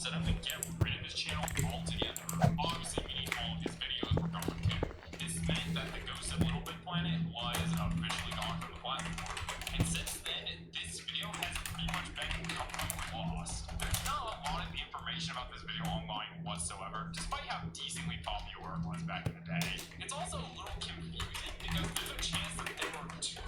suddenly get rid of his channel altogether. Obviously, meaning all of his videos were gone too. This meant that the ghost of Little Big Planet was officially gone from the platform. And since then, this video has pretty much been completely lost. There's not a lot of information about this video online whatsoever, despite how decently popular it was back in the day. It's also a little confusing because there's a chance that there were two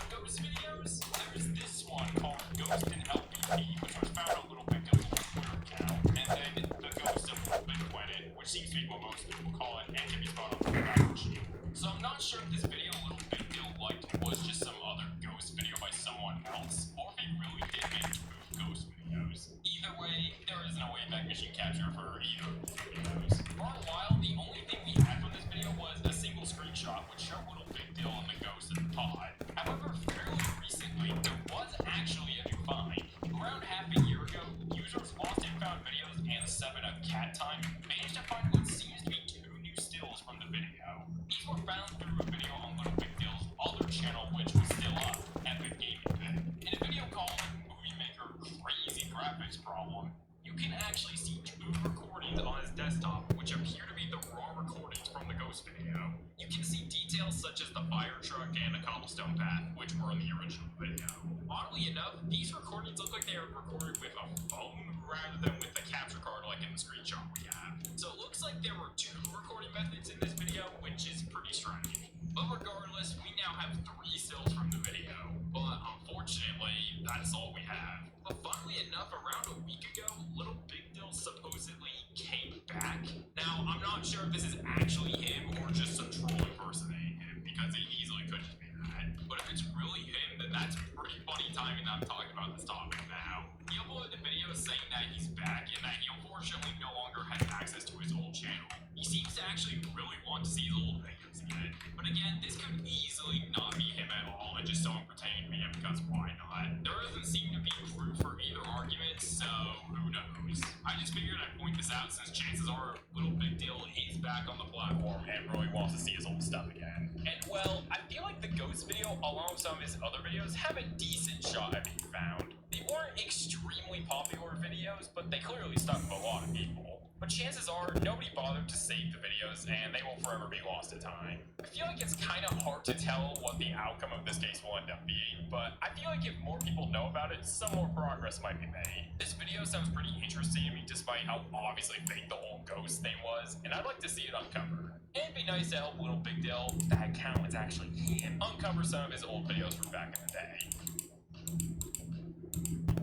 ghost videos. There's this one called Ghost in LBP, which was found on Little Big Deal's Twitter account, and then the Ghost of Little Big Planet, which seems to be what most people call it, and can be found on the fact sheet. So I'm not sure if this video Little Big Deal liked was just some other ghost video by someone else, or if he really did make two ghost videos. Either way, there is no Wayback Machine capture for either of these videos. For a while, the only thing we had from this video was a single screenshot which showed Little Big Deal and the ghost in the pod. However, fairly recently, there was actually a new find. Around half a year ago, users Lost and Found Videos and 7 of Cat Time managed to find what seems to be two new stills from the video. These were found through a video on Little Big Deal's other channel, which was still up, Epic Gaming Vid. In a video called Movie Maker Crazy Graphics Problem, you can actually see two recordings on his desktop, which appear to be the raw recordings from the ghost video. You can see details such as the fire truck and the cobblestone path, which were in the original video. Oddly enough, these recordings look like they were recorded with a phone rather than with the capture card like in the screenshot we have. So it looks like there were two recording methods in this video, which is pretty strange. But regardless, we now have 3 stills from the video. But unfortunately, that's all we have. But funnily enough, around a week ago, Little Big Deal supposedly came back. Now, I'm not sure if this is actually him or just some troll impersonating him, because it easily could just be that. But if it's really him, then that's pretty funny timing that I'm talking about this topic now. He uploaded a video saying that he's back and that he unfortunately no longer has access to his old channel. He seems to actually really want to see his old videos again. But again, this could easily not be him at all and just someone pretending to be him, because why not? There doesn't seem to be proof for either argument, so who knows? I just figured I'd point this out since chances are Little Big Deal is back on the platform and really wants to see his old stuff again. And well, I feel like the ghost video, along with some of his other videos, have a decent shot at being found. They weren't extremely popular videos, but they clearly stuck with a lot of people. But chances are, nobody bothered to save the videos, and they will forever be lost to time. I feel like it's kind of hard to tell what the outcome of this case will end up being, but I feel like if more people know about it, some more progress might be made. This video sounds pretty interesting to me, despite how obviously fake the whole ghost thing was, and I'd like to see it uncovered. And it'd be nice to help Little Big Deal, that account is actually him, uncover some of his old videos from back in the day.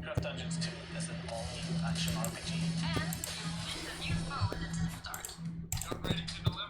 Craft Dungeons 2 is an all-new action RPG. And it's a new phone at the start. You're ready to deliver?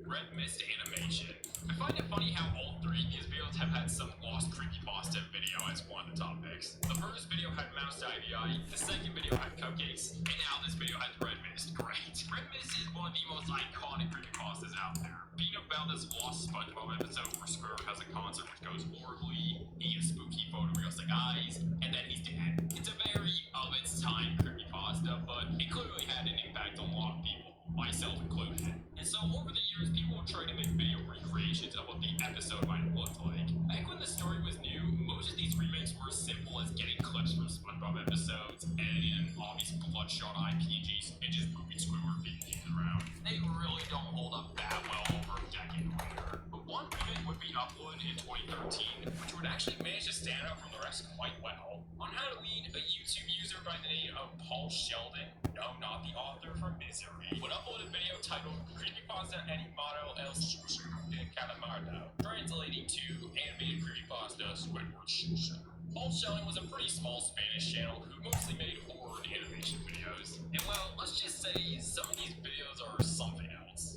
Red Mist animation. I find it funny how all 3 of these videos have had some lost creepypasta video as one of the topics. The first video had Mouse IVI, the second video had Cupcakes, and now this video has Red Mist. Great. Red Mist is one of the most iconic creepypastas out there. Being about this lost SpongeBob episode where Squidward has a concert which goes horribly, he gets spooky photorealistic eyes, and then he's dead. It's a very of its time creepypasta, but it clearly had an impact on a lot of people, myself included. And so over the years, people have tried to make video recreations of what the episode might have looked like. Back when the story was new, most of these remakes were as simple as getting clips from SpongeBob episodes, editing an obvious bloodshot eye PNGs, and just moving Squidward PNGs around. They really don't hold up that well over a decade later. But one remake would be uploaded in 2013, which would actually manage to stand out from the rest quite well. On Halloween, a YouTube user by the name of Paul Sheldon, no, not the author from Misery, would upload a video titled Creepypasta Animado El Sushi de Calamardo, translating to Animated Creepypasta Squidward Shusha. Paul Sheldon was a pretty small Spanish channel who mostly made horror animation videos. And well, let's just say some of these videos are something else.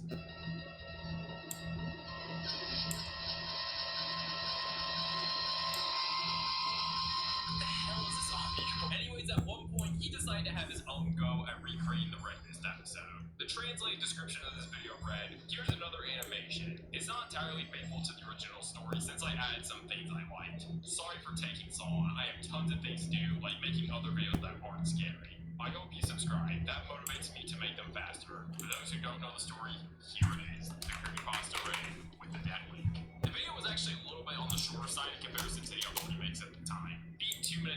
Anyways, at one point, he decided to have his own go at recreating the Red Mist episode. The translated description of this video read, "Here's another animation. It's not entirely faithful to the original story since I added some things I liked. Sorry for taking so long. I have tons of things to do, like making other videos that aren't scary. I hope you subscribe. That motivates me to make them faster. For those who don't know the story, here it is. The creepypasta raid with the dead link."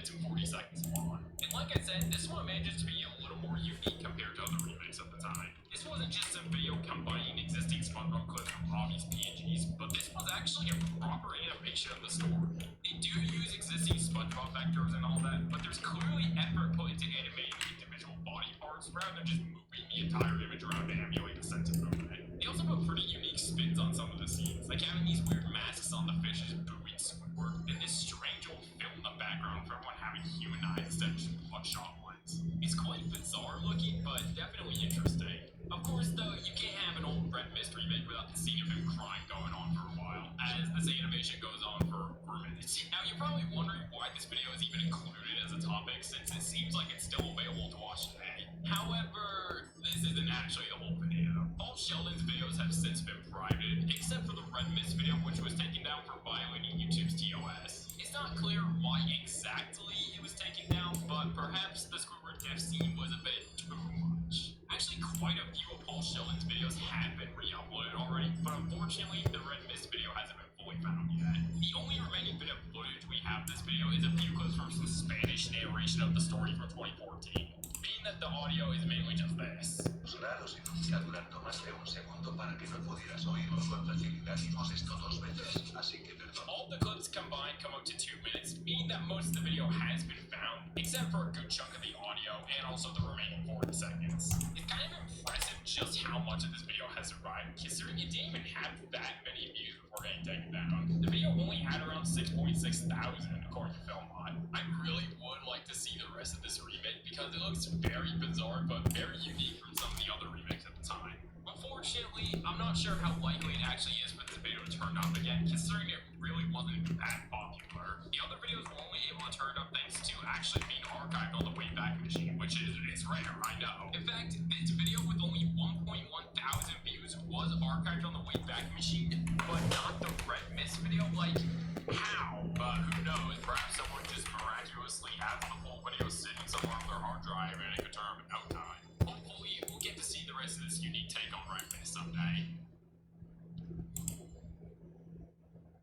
minutes and 40 seconds long. And like I said, this one manages to be a little more unique compared to other remakes at the time. This wasn't just a video combining existing SpongeBob clips from obvious PNGs, but this was actually a proper animation of the story. They do use existing SpongeBob vectors and all that, but there's clearly effort put into animating individual body parts rather than just moving the entire image around to emulate the sense of movement. They also put pretty unique spins on some of the scenes, like having these weird masks on the fishes buoying Squidward, and this strange old film in the background for everyone having human eyes instead of just bloodshot ones. It's quite bizarre looking, but definitely interesting. Of course, though, you can't have an old Red Mist remake without the scene of him crying going on for a while, as this animation goes on for minutes. Now, you're probably wondering why this video is even included as a topic, since it seems like it's still available to watch today. However, this isn't actually the whole video. All Sheldon's videos have since been private, except for the Red Mist video, which was taken down for violating YouTube's TOS. It's not clear why exactly it was taken down, but perhaps the Squidward death scene was a bit too much. Actually, quite a few of Paul Sheldon's videos have been re-uploaded already, but unfortunately, the Red Mist video hasn't been fully found yet. The only remaining bit of footage we have of this video is a few clips from some Spanish narration of the story from 2014, being that the audio is mainly just this. Los raros enuncia durante más de un segundo para que no pudieras oírlo con facilidad. Hicimos esto 2 veces, así que perdón. All the clips combined come up to 2 minutes, meaning that most of the video has been found, except for a good chunk of the audio and also the remaining 40 seconds. It's kind of impressive just how much of this video has survived, considering it didn't even have that many views before getting taken down. The video only had around 6.6 thousand according to Filmon. I really would like to see the rest of this remake because it looks very bizarre but very unique from some of the other remakes at the time. Unfortunately, I'm not sure how likely it actually is for this video to turn up again, considering it really wasn't that popular. The other videos were only able to turn up thanks to actually being archived on the Wayback Machine, which is rare, I know. In fact, this video with only 1.1 thousand views was archived on the Wayback Machine, but not the Red Mist video. Like, how? Who knows? Perhaps someone just miraculously has the full video sitting somewhere on their hard drive and it could turn up in no time. Hopefully, we'll get to see the rest of this unique take on Red Mist someday.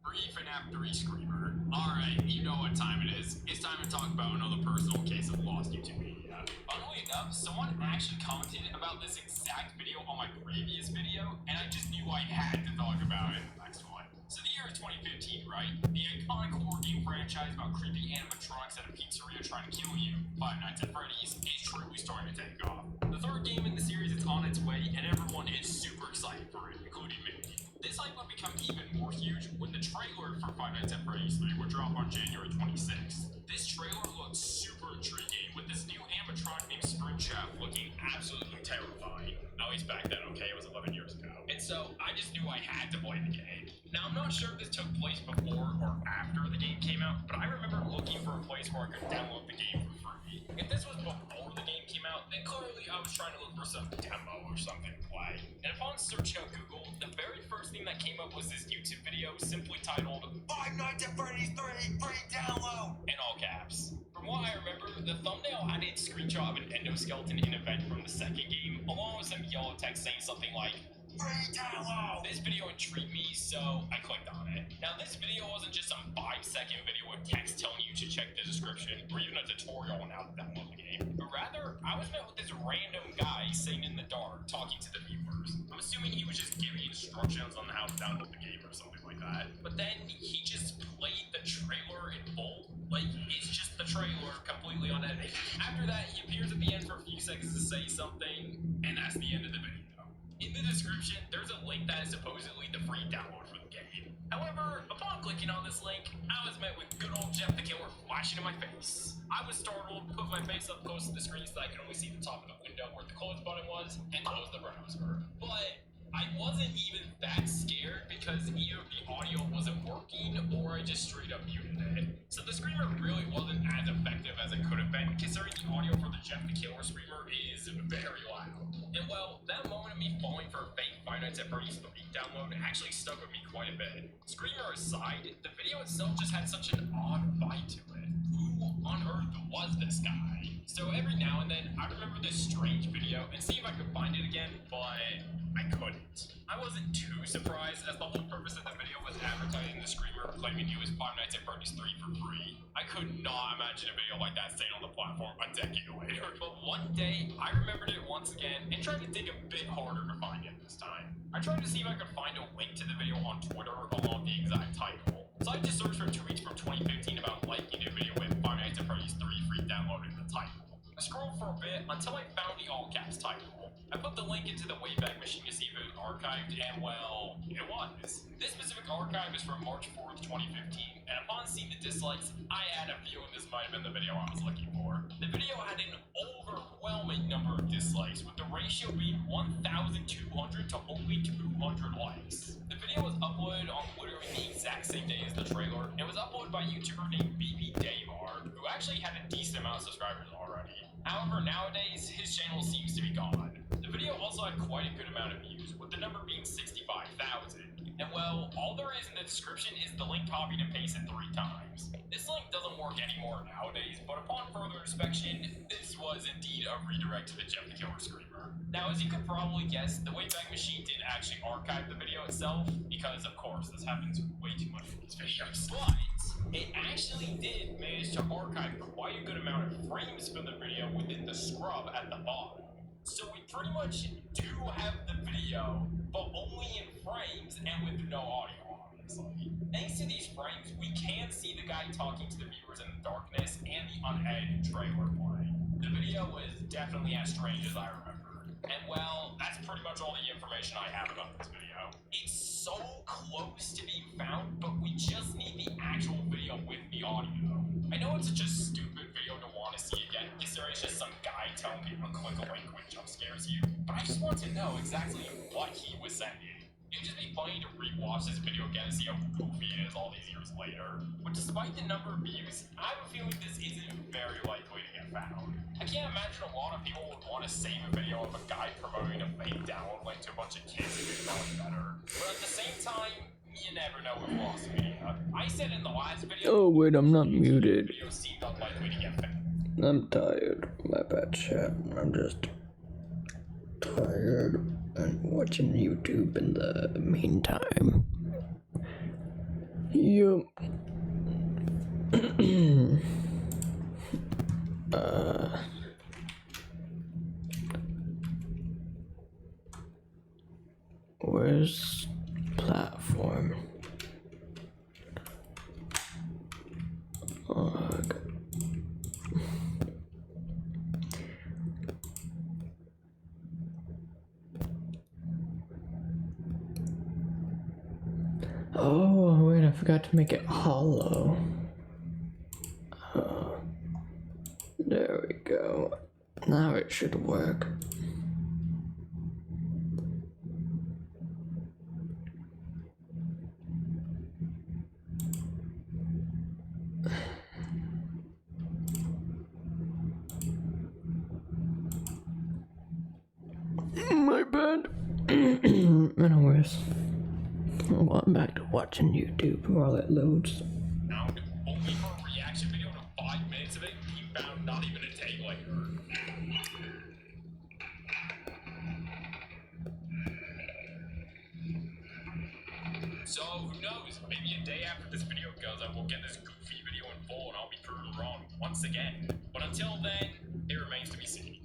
Free FNAF 3 Screamer. Alright, you know what time it is. It's time to talk about another personal case of lost YouTube media. Funnily enough, someone actually commented about this exact video on my previous video, and I just knew I had to talk about it in the next one. So the year is 2015, right? The iconic horror game franchise about creepy animatronics at a pizzeria trying to kill you, Five Nights at Freddy's, is truly starting to take off. The third game in the series is on its way, and everyone is super excited for it, including me. This hype would become even more huge when the trailer for Five Nights at Freddy's 3 would drop on January 26th. This trailer looked super intriguing, with this new animatronic named Spring Chef looking absolutely terrifying. At least back then, okay, it was 11 years ago. And so, I just knew I had to play the game. Now, I'm not sure if this took place before or after the game came out, but I remember looking for a place where I could download the game for free. If this was before the game came out, then clearly I was trying to look for some demo or something to play. And upon searching on Google, the very first thing that came up was this YouTube video simply titled Five Nights at Freddy's 3 Free Download in all caps. From what I remember, the thumbnail had a screenshot of an endoskeleton in event from the second game, along with some yellow text saying something like free download! This video intrigued me, so I clicked on it. Now, this video wasn't just some 5-second video with text telling you to check the description, or even a tutorial on how to download the game. But rather, I was met with this random guy sitting in the dark, talking to the viewers. I'm assuming he was just giving instructions on how to download the game or something like that. But then, he just played the trailer in full. Like, it's just the trailer, completely unedited. After that, he appears at the end for a few seconds to say something, and that's the end of the video. In the description, there's a link that is supposedly the free download for the game. However, upon clicking on this link, I was met with good old Jeff the Killer flashing in my face. I was startled, put my face up close to the screen so I could only see the top of the window where the close button was, and close the browser. But I wasn't even that scared because either the audio wasn't working or I just straight up muted it. So the screamer really wasn't as effective as it could have been, considering the audio for the Jeff the Killer screamer is very loud. And well, that moment of me falling for a fake Five Nights at Freddy's 3 download actually stuck with me quite a bit. Screamer aside, the video itself just had such an odd vibe to it. Who on earth was this guy? So every now and then, I remember this strange video and see if I could find it again, but I couldn't. I wasn't too surprised, as the whole purpose of the video was advertising the Screamer Twitter claiming he was Five Nights at Freddy's 3 for free. I could not imagine a video like that staying on the platform a decade later. But one day, I remembered it once again and tried to dig a bit harder to find it this time. I tried to see if I could find a link to the video on Twitter along the exact title. So I just searched for tweets from 2015 about liking a video with Five Nights at Freddy's 3 free downloading the title. I scrolled for a bit until I found the all caps title. I put the link into the Wayback Machine to see if it was archived, and well, it was. This specific archive is from March 4th, 2015, and upon seeing the dislikes, I had a feeling this might have been the video I was looking for. The video had an overwhelming number of dislikes, with the ratio being 1,200 to only 200 likes. The video was uploaded on literally the exact same day as the trailer. It was uploaded by a YouTuber named BP Davar, who actually had a decent amount of subscribers already. However, nowadays, his channel seems to be gone. The video also had quite a good amount of views, with the number being 65,000. And well, all there is in the description is the link copied and pasted 3 times. This link doesn't work anymore nowadays, but upon further inspection, this was indeed a redirect to the Jeff the Killer Screamer. Now, as you could probably guess, the Wayback Machine didn't actually archive the video itself, because of course, this happens way too much with these videos. But it actually did manage to archive quite a good amount of frames from the video within the scrub at the bottom. So we pretty much do have the video, but only in frames and with no audio, obviously. Thanks to these frames, we can see the guy talking to the viewers in the darkness and the unedited trailer playing. The video was definitely as strange as I remember. And well, that's pretty much all the information I have about this video. It's so close to being found, but we just need the actual video with the audio. I know it's such a stupid video to want to see again, considering it's just some guy telling people to click a link when jump scares you, but I just want to know exactly what he was saying. It'd just be funny to rewatch this video again and see how goofy it is all these years later. But despite the number of views, I have a feeling this isn't very likely to get found. I can't imagine a lot of people would want to save a video of a guy promoting a fake download link to a bunch of kids who know it better. But at the same time, you never know with lost media. I said in the last video... Oh wait, I'm not muted. ...video seemed unlikely to get found. I'm tired. My bad, chat. I'm just tired and watching YouTube in the meantime. Yup. Where's platform? Ugh. Oh, wait, I forgot to make it hollow. There we go. Now it should work. My bad. Anyways, well, I'm back to watching YouTube while it loads. Found only for a reaction video to 5 minutes of it being found not even a day later. So who knows? Maybe a day after this video goes up, we'll get this goofy video in full and I'll be proven wrong once again. But until then, it remains to be seen.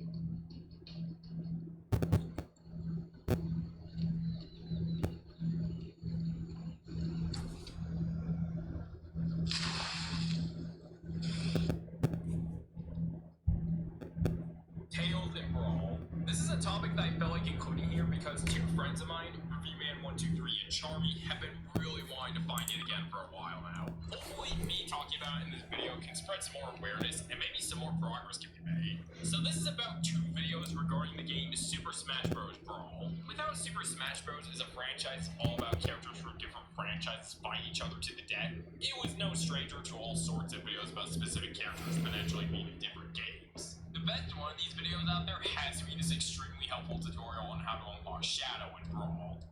Tales and Brawl. This is a topic that I felt like including here because 2 friends of mine, ReviewMan123 and Charmy, have been really wanting to find it again for a while now. Hopefully me talking about it in this video can spread some more awareness and maybe some more progress can be made. So this is about 2 videos regarding the game Super Smash Bros. Brawl. Without Super Smash Bros. Is a franchise all about characters from different franchises fighting each other to the death, it was no stranger to all sorts of videos about specific characters potentially being in different games. The best one of these videos out there has to be this extremely helpful tutorial on how to unlock Shadow in Brawl.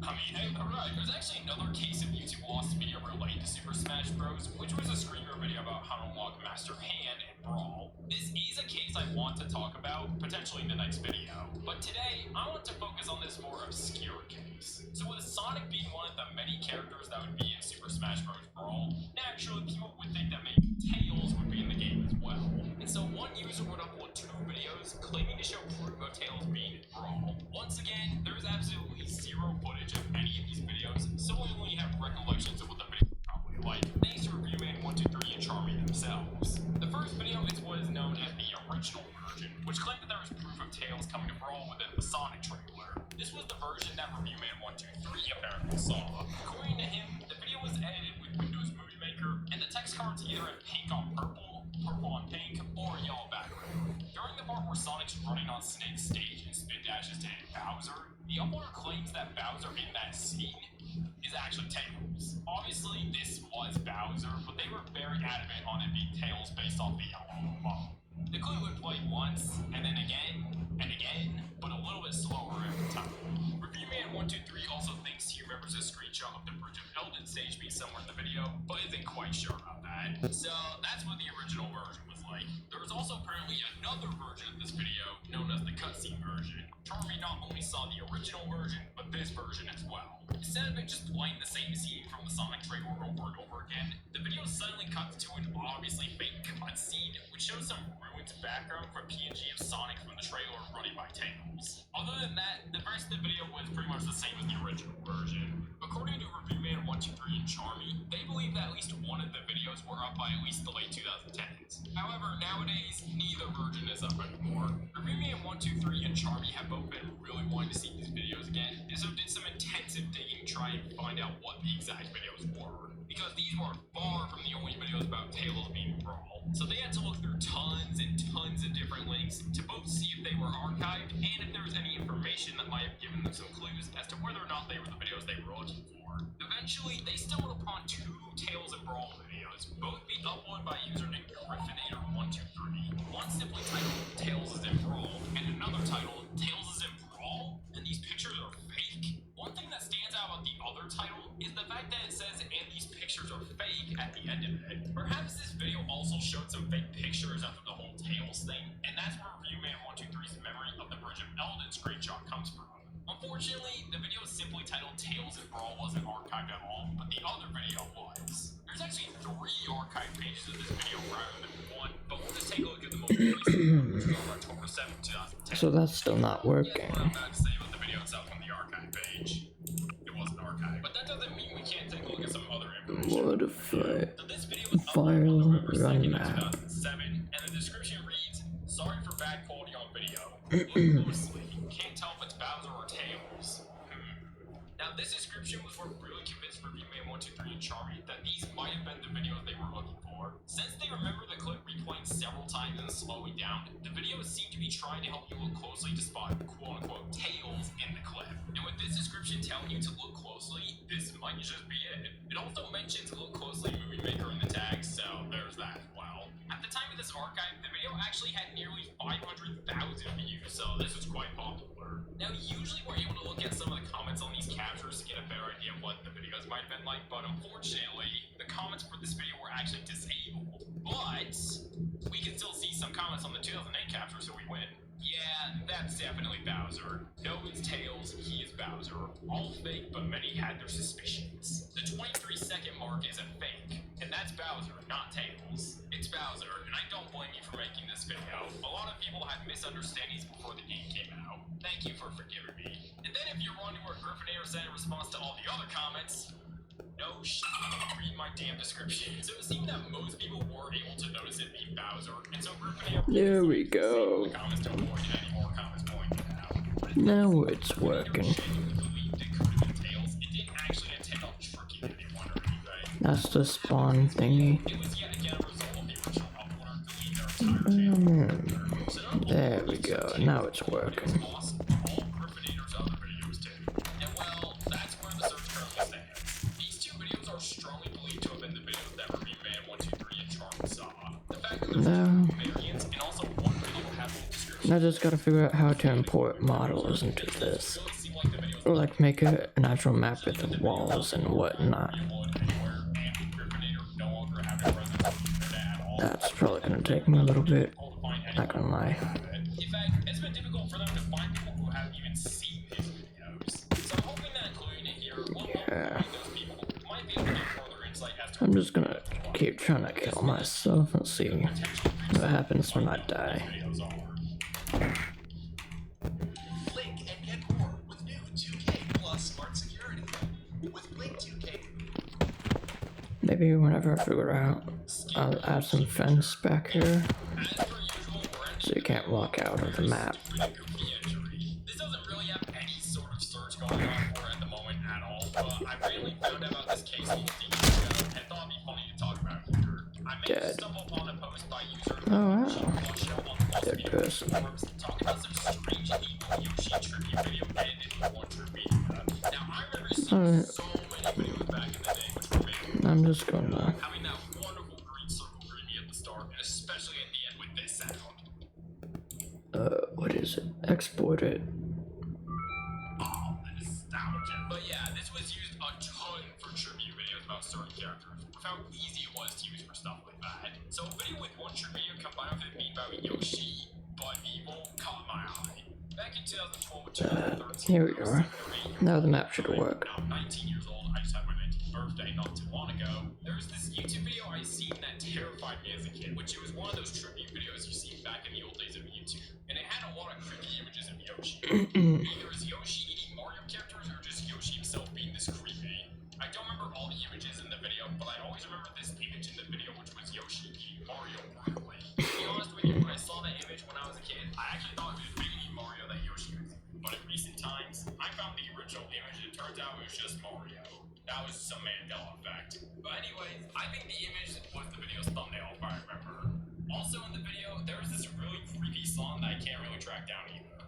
I mean, hey, alright, there's actually another case of YouTube lost video related to Super Smash Bros., which was a screamer video about how to unlock Master Hand in Brawl. This is a case I want to talk about, potentially in the next video, but today, I want to focus on this more obscure case. So with Sonic Sonic being one of the many characters that would be in Super Smash Bros. Brawl, naturally people would think that maybe Tails would be in the game as well. And so one user would upload 2 videos claiming to show proof of Tails being in Brawl. Once again, there's absolutely zero footage of any of these videos, so we only have recollections of what the video was probably like, thanks to ReviewMan123 and Charmy themselves. The first video is what is known as the original version, which claimed that there was proof of Tails coming to Brawl within the Sonic trailer. This was the version that ReviewMan123 apparently saw. According to him, the video was edited with Windows Movie Maker, and the text cards either have pink on purple, purple on pink, or a yellow background. During the part where Sonic's running on Snake's stage and spin dashes to hit Bowser, the uploader claims that Bowser in that scene is actually Tails. Obviously, this was Bowser, but they were very adamant on it being Tails based off the yellow logo. The clip would play once, and then again, and again, but a little bit slower every time. ReviewMan123 also thinks he remembers a screenshot of the Bridge of Elden stage being somewhere in the video, but isn't quite sure about that. So that's what the original version was like. There was also apparently another version of this video, known as the cutscene version. Charmy not only saw the original version, but this version as well. Instead of it just playing the same scene from the Sonic trailer over and over again, the video suddenly cuts to an obviously fake cutscene, which shows some ruined background for PNG of Sonic from the trailer running by Tails. Other than that, the rest of the video was pretty much the same as the original version. According to ReviewMan123 and Charmy, they believe that at least one of the videos were up by at least the late 2010s. However, nowadays, neither version is up anymore. ReviewMan123 and Charmy have both been really wanting to see these videos again, and so did some intensive digging to try and find out what the exact videos were. Because these were far from the only videos about Tails being Brawl. So they had to look through tons and tons of different links to both see if they were archived and if there was any information that might have given them some clues as to whether or not they were the videos they were looking for. Eventually, they stumbled upon 2 Tails and Brawl videos, both being uploaded by a user named Griffinator123. One simply titled Tails is in Brawl, and another titled Tails is in Brawl, and these pictures are fake. One thing that stands out about the other title is the fact that it says, and these pictures are fake at the end of it. Perhaps this video also showed some fake pictures after the whole Tails thing, and that's where ReviewMan123's memory of the Bridge of Elden screenshot comes from. Unfortunately, the video is simply titled Tails and Brawl wasn't archived at all, but the other video was. There's actually 3 archive pages of this video rather than 1, but we'll just take a look at the most recent one, which is on October 7, 2010. So that's still not working. What I'm about to say about the video itself on the archive page. It wasn't archived, but that doesn't mean we can't take a look at some other information. What if I So this video was file uploaded on November 2nd, run 2007, and the description reads, "Sorry for bad quality on video. Look closely. Can't tell if it's Bowser or Tails." Now this description was what really convinced ReviewMan123 and Charmy that these might have been the videos they were looking for. Since they remember the clip replaying several times and slowing down, the videos seem to be trying to help you look closely to spot quote-unquote Tails in the clip. And with this description telling you to look closely, this might just be it. It also mentions look closely Movie Maker in the tag, so there's that as well. At the time of this archive, the video actually had nearly 500,000 views, so this was quite popular. Now usually we're able to look at some of the comments on these captures to get a better idea of what the videos might have been like, but unfortunately, the comments for this video were actually disabled. But we can still see some comments on the 2008 capture, so we win. Yeah, that's definitely Bowser. No, it's Tails, he is Bowser. All fake, but many had their suspicions. The 23-second mark is a fake, and that's Bowser, not Tails. It's Bowser, and I don't blame you for making this video. A lot of people had misunderstandings before the game came out. Thank you for forgiving me. And then if you're wondering what Griffinator said in response to all the other comments, no read my damn description. So it seemed that most people were able to notice it being Bowser, and so Griffinator There we go. the comments to avoid any more comments pointing it out. But if Now it's working. genuinely believed it could have been Tails, it didn't actually intend on tricking anyone or anything. That's the spawn thingy. It was yet again a result of the original uploader deleting their entire channel. So not only There we go. Now it's working. awesome, all Griffinator's other videos too. And well, that's where the search currently stands. These 2 videos are strongly believed to have been the videos that ReviewMan123 and Charmy saw. The fact that there's 2 variants and also 1 video having a description I just gotta figure out how to import models into this. really seem like the videos Or like make an actual map with the walls and whatnot. upload anywhere, and Griffinator no longer having a presence on the internet at all. That's probably gonna take me a little bit. Difficult to find Not gonna lie. In fact, it's been difficult for them to find people who have even seen his videos. So I'm hoping that including it here will I'm just gonna keep trying to kill myself and see what happens when I die. Videos are. Blink and get more with new 2K Plus Smart Security. With Blink 2K, Maybe whenever I figure it out, I'll add some fence back here As per usual, we're so you can't walk out of the map. pretty goofy injury. This doesn't really have any sort of search going on for it at the moment at all, but I randomly found out about this case a few days ago and thought it'd be funny to talk about here. I managed to Dead. stumble upon a post by user Oh wow. Yoshi on the Dead person. forums talking about some strange evil Yoshi tribute video edited in one true media. Now I remember seeing Alright. so many videos back in the day which were made I'm just gonna. having that wonderful green circle greet me at the start and especially at the end with this sound. What is it? Export it. Oh, the nostalgia. But yeah, this was used a ton for tribute videos about certain characters, with how easy it was to use for stuff like that. So a video with one tribute video combined with it being about Yoshi, but evil, caught my eye. Back in 2012 or 2013, Here we I was are. 7 or 8 Now the map should work. Now I'm 19 years old, I just had my 19th birthday not too long ago. There was this YouTube video I seen that terrified me as a kid, which it was one of those tribute videos you see back in the old days of YouTube. And it had a lot of creepy images of Yoshi. Either as Yoshi eating Mario characters or just Yoshi himself being this creepy. I don't remember all the images in the video, but I always remember this image in the video, which was Yoshi eating Mario brutally. To be honest with you, when I saw that image when I was a kid, I actually thought it was really Mario that Yoshi was eating. But in recent times, I found the original image and it turns out it was just Mario. That was some Mandela effect. But anyways, I think the image was the video's thumbnail if I remember. Also in the video, there was this really creepy song that I can't really track down either.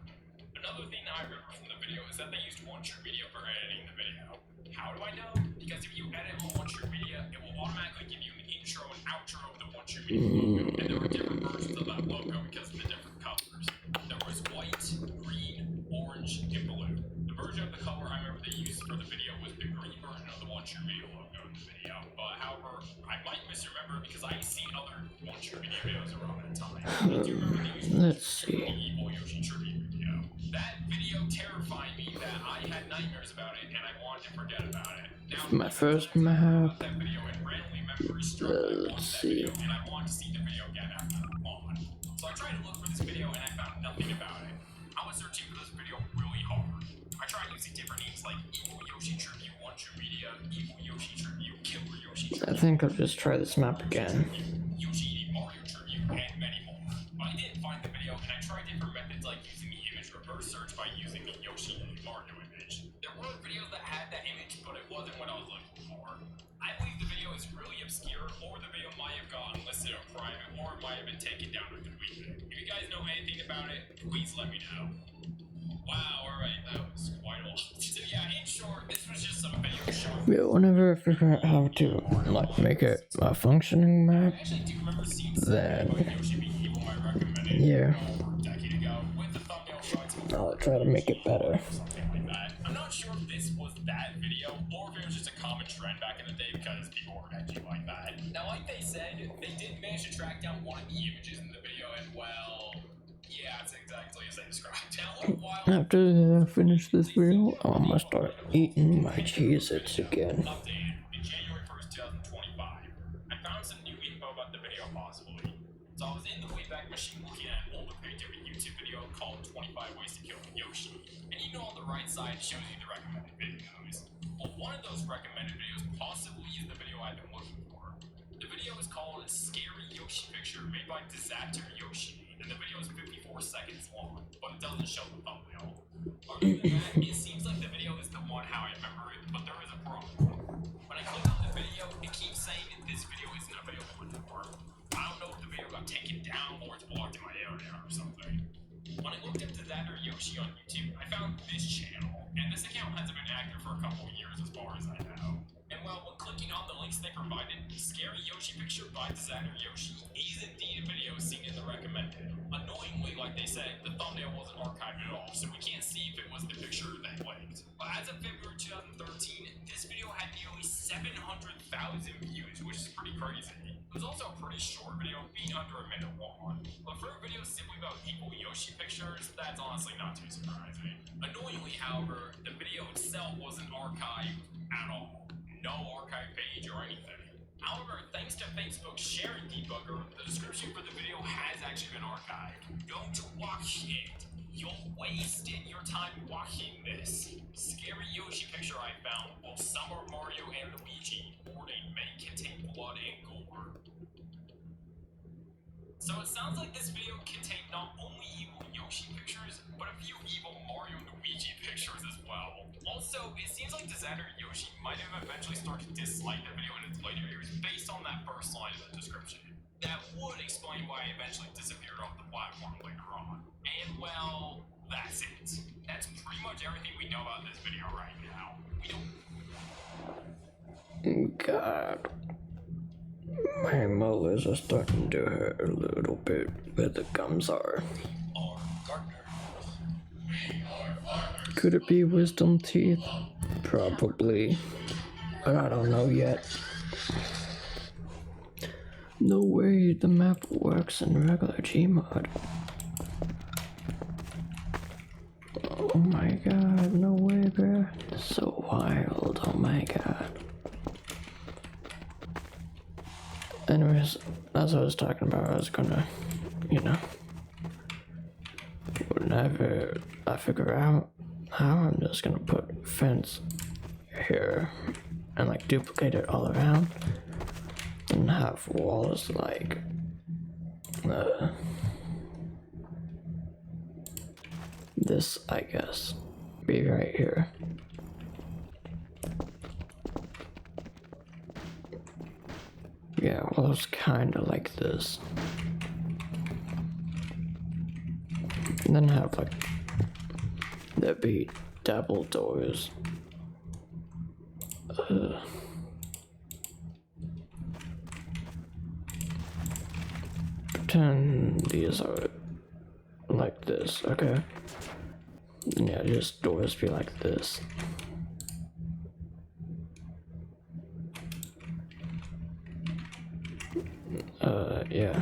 Another thing that I remember from the video is that they used one true video for editing the video. How do I know? Because if you edit on one true video, it will automatically give you an intro and outro of the one true video logo. And there were different versions of that logo because of the different colors. There was white, green, orange, and blue. The version of the color I remember they used for the video was the green version of the one true video logo in the video. But however, I might misremember because I seen other one true video videos around that time. I do remember they used Let's the see. evil Yoshi tribute video. That video terrified me that I had nightmares about it and I wanted to forget about it. Now, My first map. that video and randomly memory struck me Let's once that see. video and I wanted to see the video again after on. So I tried to look for this video and I found nothing about it. I was searching for this video really hard. I tried using different names like Evil Yoshi Tribute, One True Media, Evil Yoshi Tribute, Killer Yoshi I Tribute, think I'll just try this map again. Yoshi Mario Tribute, and many more. But I didn't find the video and I tried different methods like using the image reverse search by using the Yoshi Mario image. There were videos that had that image, but it wasn't what I was looking for. I believe the video is really obscure, or the video might have gotten listed on private, or it might have been taken down or deleted. If you guys know anything about it, please let me know. Wow, alright, that was quite a lot. So yeah, in short, this was just some video short. Yeah, whenever I figure out how to like make it a functioning map, I actually do remember seeing something then about Yoshi being evil I recommended yeah, over a decade ago, with the thumbnail showing some I'll try to make it better. something like that. I'm not sure if this was that video or if it was just a common trend back in the day because people were edgy like that. Now, like they said, they did manage to track down one of the images in the video, and well, yeah, it's exactly as they described. Now, a while After I finish this video, I'm gonna start eating my Cheez-Its again. updated in January 1st, 2025. I found some new info about the video possibly. So I was in the Wayback Machine looking at an older page of a YouTube video called 25 Ways to Kill Yoshi. And you know on the right side it shows you the recommended videos. Well, one of those recommended videos possibly is the video I've been looking for. The video is called Scary Yoshi Picture made by Disaster Yoshi. And the video is 54 seconds long, but it doesn't show the thumbnail. Other than that, it seems like the video is the one how I remember it, but there is a problem. When I click on the video, it keeps saying that this video isn't available anymore. I don't know if the video got taken down or it's blocked in my area or something. When I looked up Disaster Yoshi on YouTube, I found this channel, and this account hasn't been active for a couple of years as far as I know. And well, when clicking on the links they provided, Scary Yoshi Picture by Disaster Yoshi is indeed a video seen in the recommended. Annoyingly, like they said, the thumbnail wasn't archived at all, so we can't see if it was the picture they linked. But as of February 2013, this video had nearly 700,000 views, which is pretty crazy. It was also a pretty short video, being under a minute long. But for a video simply about evil Yoshi pictures, that's honestly not too surprising. Annoyingly, however, the video itself wasn't archived at all. No archive page or anything. However, thanks to Facebook's sharing debugger, the description for the video has actually been archived. Don't watch it. You'll waste your time watching this. Scary Yoshi picture I found. Both Summer Mario and Luigi warning may contain blood and gore. So it sounds like this video contained not only evil Yoshi pictures, but a few evil Mario and Luigi pictures as well. Also, it seems like designer Yoshi might have eventually started to dislike the video in its later years based on that first line of the description. That would explain why it eventually disappeared off the platform later on. And well, that's it. That's pretty much everything we know about this video right now. We don't. God. My molars are starting to hurt a little bit where the gums are. Our partner. Could it be wisdom teeth? Probably. But I don't know yet. No way the map works in regular Gmod. Oh my god, no way, bro. So wild, oh my god. Anyways, as I was talking about, I was gonna, whenever I figure out how, I'm just gonna put fence here and like duplicate it all around and have walls like this, I guess, be right here. Yeah, well, it's kinda like this. And then have like there be double doors. Pretend these are like this, okay? And yeah, just doors be like this. Yeah.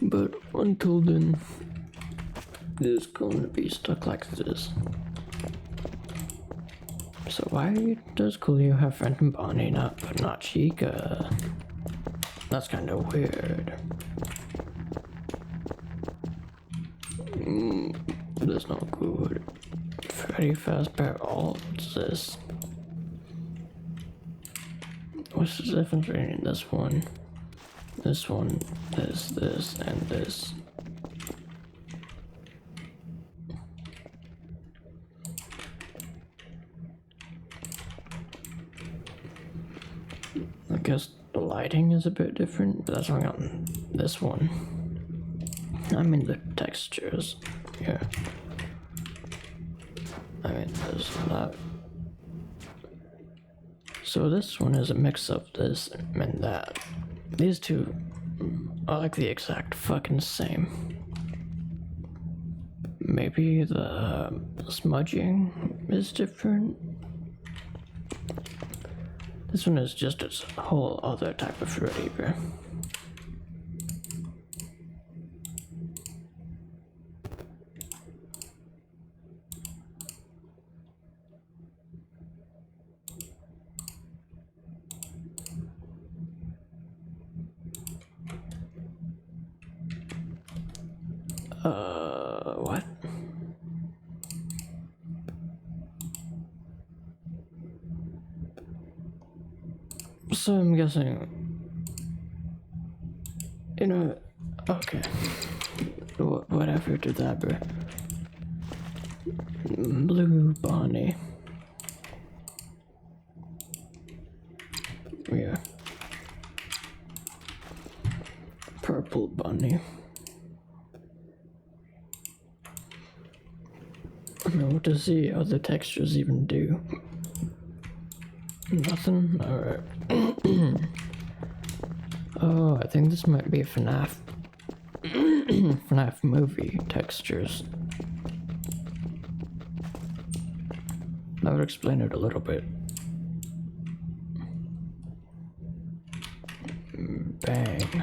But until then, it's going to be stuck like this. So why does Coolio have Phantom Bonnie but not Chica? That's kind of weird. That's not good. Freddy Fazbear What's this? What's the difference between this one, this, and this? I guess the lighting is a bit different, but that's only on this one. I mean the textures, yeah. I mean there's that. So this one is a mix of this and that. These two are like the exact fucking same. Maybe the smudging is different. This one is just its whole other type of Freddy, bro. What? So I'm guessing, okay, whatever to that, bro. Blue Bonnie. Yeah. Purple Bunny. I mean, what does the other textures even do? Nothing? Alright. Oh, I think this might be FNAF. FNAF movie textures. That would explain it a little bit. Bang.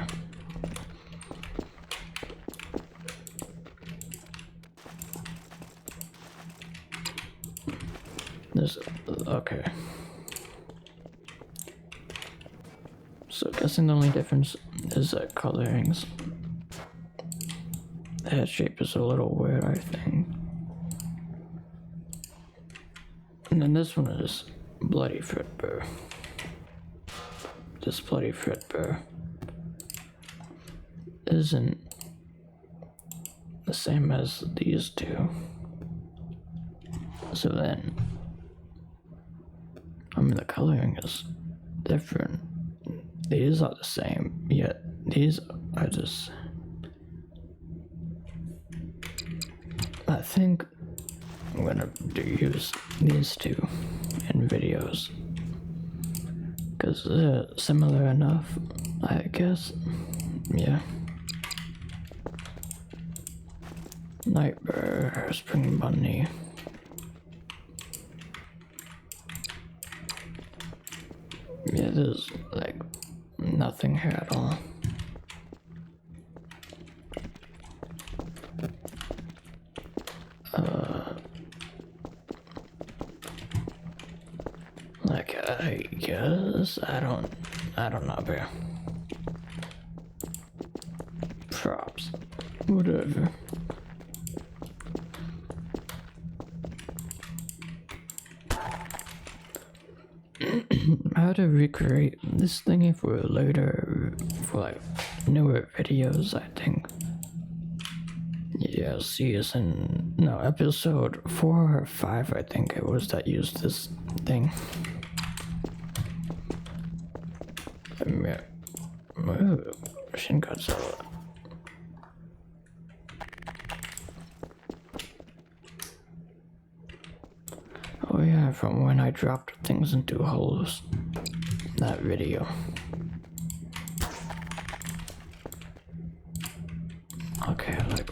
This, okay. So guessing the only difference is that colorings. The head shape is a little weird, I think. And then this one is Bloody Fredbear. This Bloody Fredbear isn't the same as these two. So then, I mean, the coloring is different. These are the same, yet these are just. I think I'm gonna use these two in videos because they're similar enough, I guess. Yeah. Nightmare, Spring Bunny. Yeah, there's like nothing here at all. Like I guess I don't know, bro. Props, whatever. How to recreate this thingy for later, for like newer videos, I think. Yeah, episode 4 or 5, I think it was, that used this thing. Yeah. Ooh, Shin Godzilla. Oh yeah, from when I dropped things into holes. That video. Okay, like,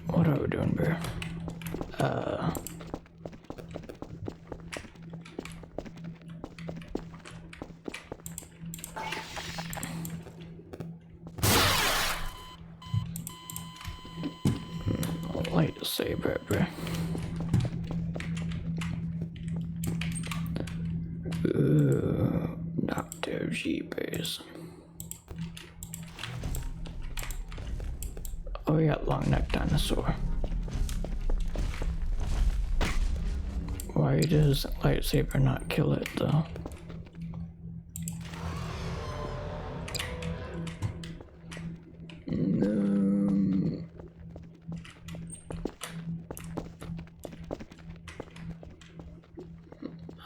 what are we doing, bro? Lightsaber, bro. Ooh, Dr. Jeepers. Oh yeah, long neck dinosaur. Why does lightsaber not kill it though?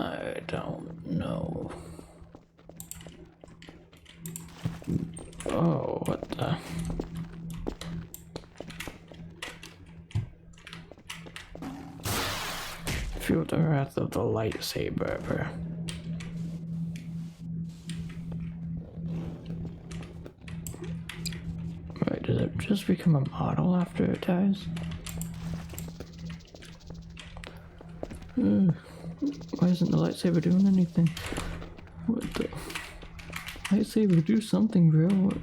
I don't know. Oh, what the? Feel the wrath of the lightsaber, bro. Wait, does it just become a model after it dies? Why isn't the lightsaber doing anything? What the? Lightsaber, do something, bro. What?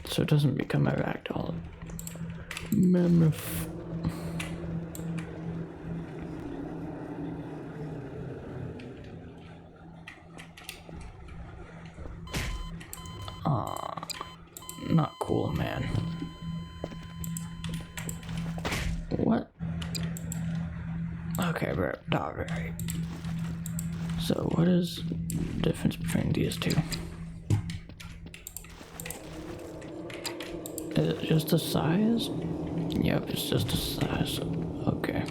So it doesn't become a ragdoll. Mammoth. Aw, not cool, man. What? Okay, bro, alright. So what is the difference between these two? Is it just the size? Yep, it's just the size. Okay.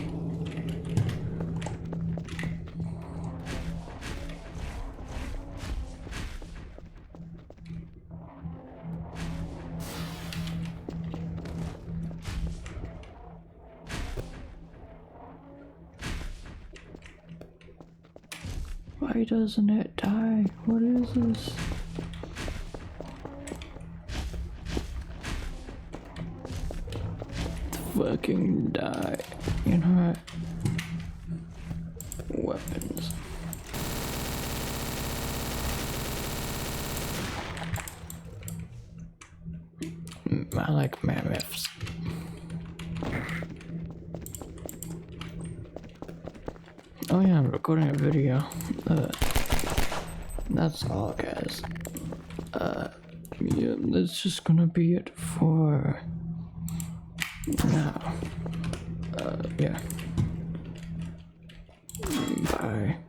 Why doesn't it die? What is this? Fucking die. You know what? Weapons. I like mammoths. Oh yeah, I'm recording a video. That's all, guys. Yeah, that's just gonna be it for now. Yeah. Bye.